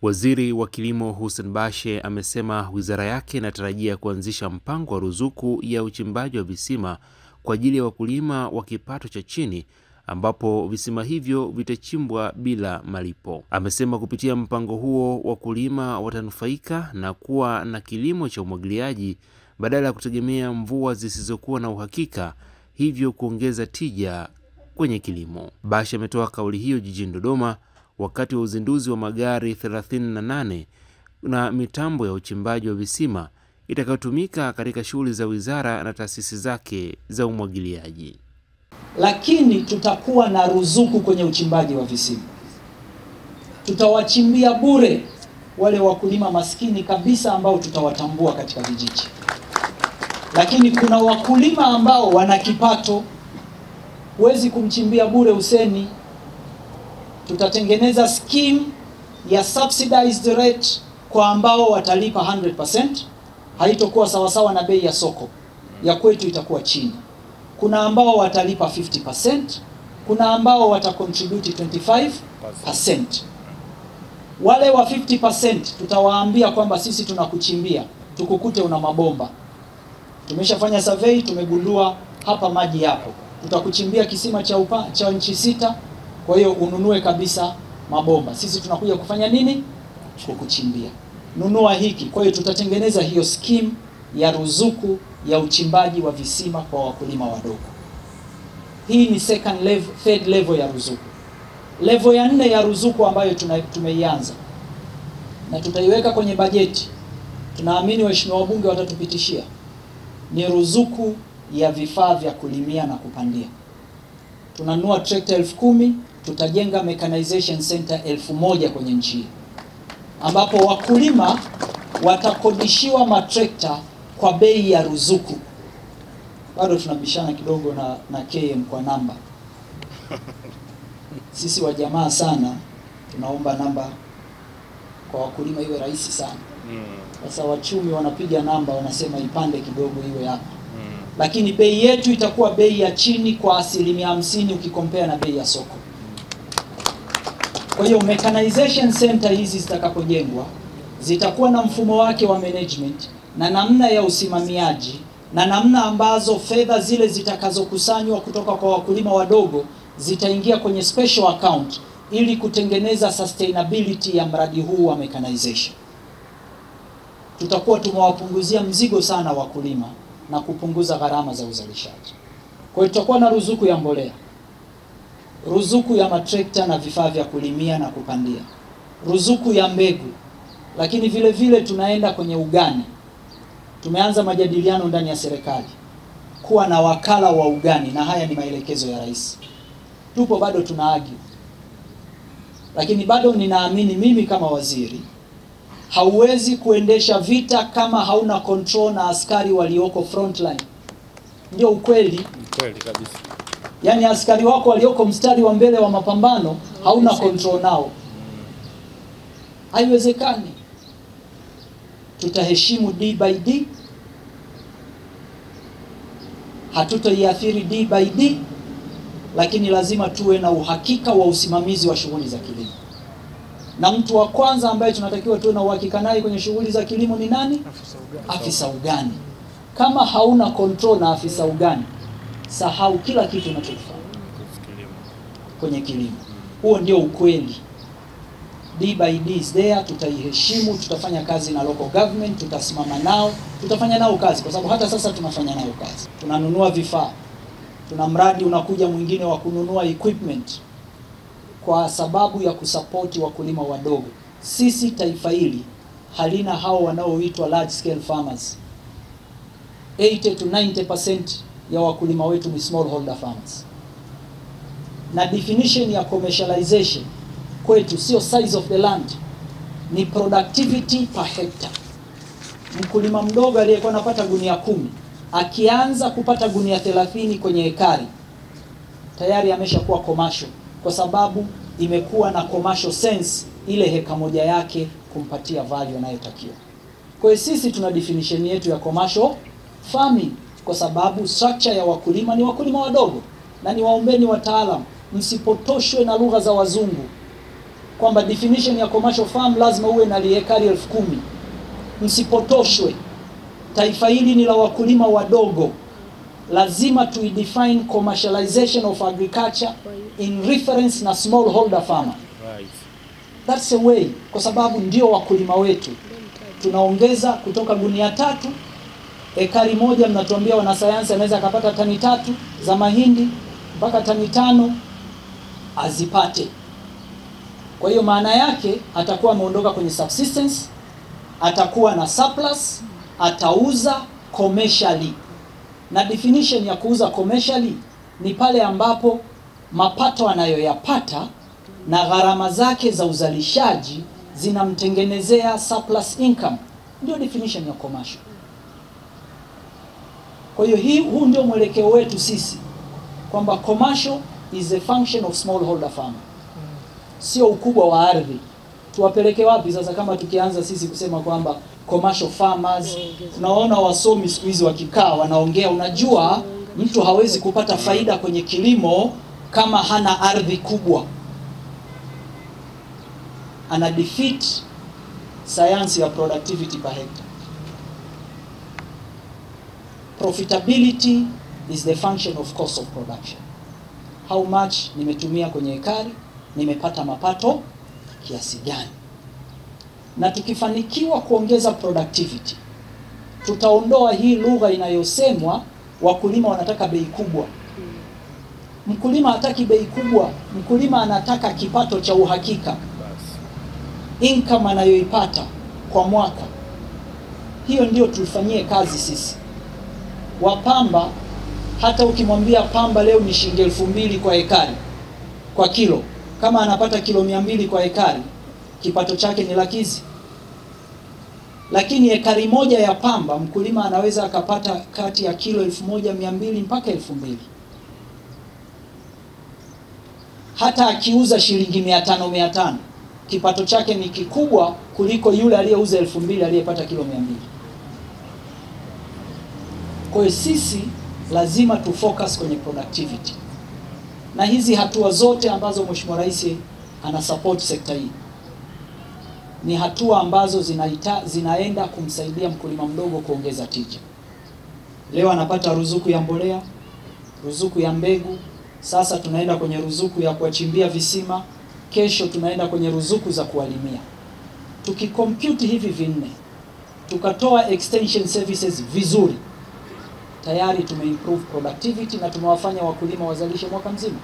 Waziri wa Kilimo Hussein Bashe amesema wizara yake inatarajia kuanzisha mpango wa ruzuku ya uchimbaji wa visima kwa ajili ya wakulima wa kipato cha chini, ambapo visima hivyo vitachimbwa bila malipo. Amesema kupitia mpango huo wakulima watanufaika na kuwa na kilimo cha umwagiliaji badala ya kutegemea mvua zisizokuwa na uhakika, hivyo kuongeza tija kwenye kilimo. Bashe ametoa kauli hiyo jijini Dodoma wakati wa uzinduzi wa magari 38 na mitambo ya uchimbaji wa visima itakayotumika katika shughuli za wizara na taasisi zake za umwagiliaji. Lakini tutakuwa na ruzuku kwenye uchimbaji wa visima. Tutawachimbia bure wale wakulima maskini kabisa ambao tutawatambua katika vijiji. Lakini kuna wakulima ambao wana kipato, huwezi kumchimbia bure useni. Tutatengeneza scheme ya subsidized rate kwa ambao watalipa 100%. Haitokuwa sawasawa na bei ya soko. Ya kwetu itakuwa chini. Kuna ambao watalipa 50%, kuna ambao watacontribute 25%. Wale wa 50% tutawaambia kwamba sisi tunakuchimbia, tukukute una mabomba. Tumeshafanya survey, tumegundua hapa maji yapo. Tutakuchimbia kisima cha inchi 6, kwa hiyo ununue kabisa mabomba. Sisi tunakuja kufanya nini? Kukuchimbia. Nunua hiki. Kwa hiyo tutatengeneza hiyo scheme ya ruzuku ya uchimbaji wa visima kwa wakulima wadogo. Hii ni third level ya ruzuku. Level ya 4 ya ruzuku ambayo tumeianza na tutaiweka kwenye bajeti, tunaamini waheshimiwa wabunge watatupitishia, ni ruzuku ya vifaa vya kulimia na kupandia. Tunanunua trekta 10,000, tutajenga mechanization center 1,000 kwenye nchi, ambapo wakulima watakodishiwa matrekta kwa bei ya ruzuku. Bado tunabishana kidogo na KM kwa namba. Sisi wa jamaa sana tunaomba namba kwa wakulima iwe rahisi sana. Sasa wachumi wanapiga namba, wanasema ipande kidogo iwe hapa. Lakini bei yetu itakuwa bei ya chini kwa 50% ukikompea na bei ya soko. Kwa hiyo mechanization center hizi zitakapojengwa zitakuwa na mfumo wake wa management na namna ya usimamiaji na namna ambazo fedha zile zitakazokusanywa kutoka kwa wakulima wadogo zitaingia kwenye special account ili kutengeneza sustainability ya mradi huu wa mechanization. Tutakuwa tumewapunguzia mzigo sana wakulima na kupunguza gharama za uzalishaji. Kwa hiyo tutakuwa na ruzuku ya mbolea, ruzuku ya matrekta na vifaa vya kulimia na kupandia, ruzuku ya mbegu, lakini vile vile tunaenda kwenye ugani. Tumeanza majadiliano ndani ya serikali kuwa na wakala wa ugani, na haya ni maelekezo ya rais. Tupo bado tunaagi, lakini bado ninaamini mimi kama waziri, hauwezi kuendesha vita kama hauna control na askari walioko frontline. Ndio ukweli. Ukweli kabisa. Yaani askari wako walioko mstari wa mbele wa mapambano hauna control nao. Haiwezekani. Tutaheshimu D by D. Hatutaiathiri D by D, lakini lazima tuwe na uhakika wa usimamizi wa shughuli za kilimo. Na mtu wa kwanza ambaye tunatakiwa tuwe na uhakika naye kwenye shughuli za kilimo ni nani? Afisa ugani. Kama hauna control na afisa ugani, sahau kila kitu unachofanya kwenye kilimo. Huo ndio ukweli. D by D is there, tutaiheshimu, tutafanya kazi na local government, tutasimama nao, tutafanya nao kazi kwa sababu hata sasa tunafanya nao kazi. Tunanunua vifaa. Tuna mradi unakuja mwingine wa kununua equipment kwa sababu ya kusapoti wakulima wadogo. Sisi taifa hili halina hao wanaoitwa large scale farmers. 80 to 90% ya wakulima wetu ni smallholder farmers. Na definition ya commercialization kwetu sio size of the land, ni productivity per hectare. Mkulima mdogo aliyekuwa anapata gunia 10 akianza kupata gunia 30 kwenye ekari, tayari ameshakuwa commercial, kwa sababu imekuwa na commercial sense ile heka moja yake kumpatia value anayotakiwa. Kwa hiyo sisi tuna definition yetu ya commercial farming, kwa sababu structure ya wakulima ni wakulima wadogo. Na ni waombeni wataalamu, msipotoshwe na lugha za wazungu. kwamba definition ya commercial farm lazima uwe na ekari 10,000. Msipotoshwe. Taifa hili ni la wakulima wadogo. Lazima tuidefine commercialization of agriculture in reference na smallholder farmer. That's the way, kwa sababu ndio wakulima wetu. Tunaongeza kutoka gunia 3, ekari moja mnatuambia wanasayansi anaweza akapata tani 3 za mahindi mpaka tani 5 azipate. Kwa hiyo maana yake atakuwa ameondoka kwenye subsistence, atakuwa na surplus, atauza commercially. Na definition ya kuuza commercially ni pale ambapo mapato anayoyapata na gharama zake za uzalishaji zinamtengenezea surplus income. Ndio definition ya commercial. Kwa hiyo huu ndio mwelekeo wetu sisi, kwamba commercial is a function of smallholder farmer. Sio ukubwa wa ardhi. Tuwapeleke wapi sasa kama tukianza sisi kusema kwamba commercial farmers? Tunaona wasomi siku hizi wakikaa wanaongea, unajua mtu hawezi kupata faida kwenye kilimo kama hana ardhi kubwa. Ana defeat science ya productivity per hectare. Profitability is the function of cost of production. How much nimetumia kwenye ekari, nimepata mapato kiasi gani? Na tukifanikiwa kuongeza productivity, tutaondoa hii lugha inayosemwa wakulima wanataka bei kubwa. Mkulima hataki bei kubwa, mkulima anataka kipato cha uhakika. Income anayoipata kwa mwaka. Hiyo ndio tulifanyie kazi sisi. Wapamba, hata ukimwambia pamba leo ni shilingi 2,000 kwa ekari, kwa kilo, kama anapata kilo 200 kwa ekari, kipato chake ni lakizi. Lakini ekari moja ya pamba mkulima anaweza akapata kati ya kilo 1,200 mpaka 2,000. Hata akiuza shilingi 500 kipato chake ni kikubwa kuliko yule aliyeuza 2,000 aliyepata kilo 200. Kwa hiyo sisi lazima tu focus kwenye productivity. Na hizi hatua zote ambazo Mheshimiwa Rais ana support sekta hii ni hatua ambazo zinaenda kumsaidia mkulima mdogo kuongeza tija. Leo anapata ruzuku ya mbolea, ruzuku ya mbegu, sasa tunaenda kwenye ruzuku ya kuachimbia visima, kesho tunaenda kwenye ruzuku za kuwalimia. Tukikompute hivi vinne, tukatoa extension services vizuri, tayari tumeimprove productivity na tumewafanya wakulima wazalishe mwaka mzima.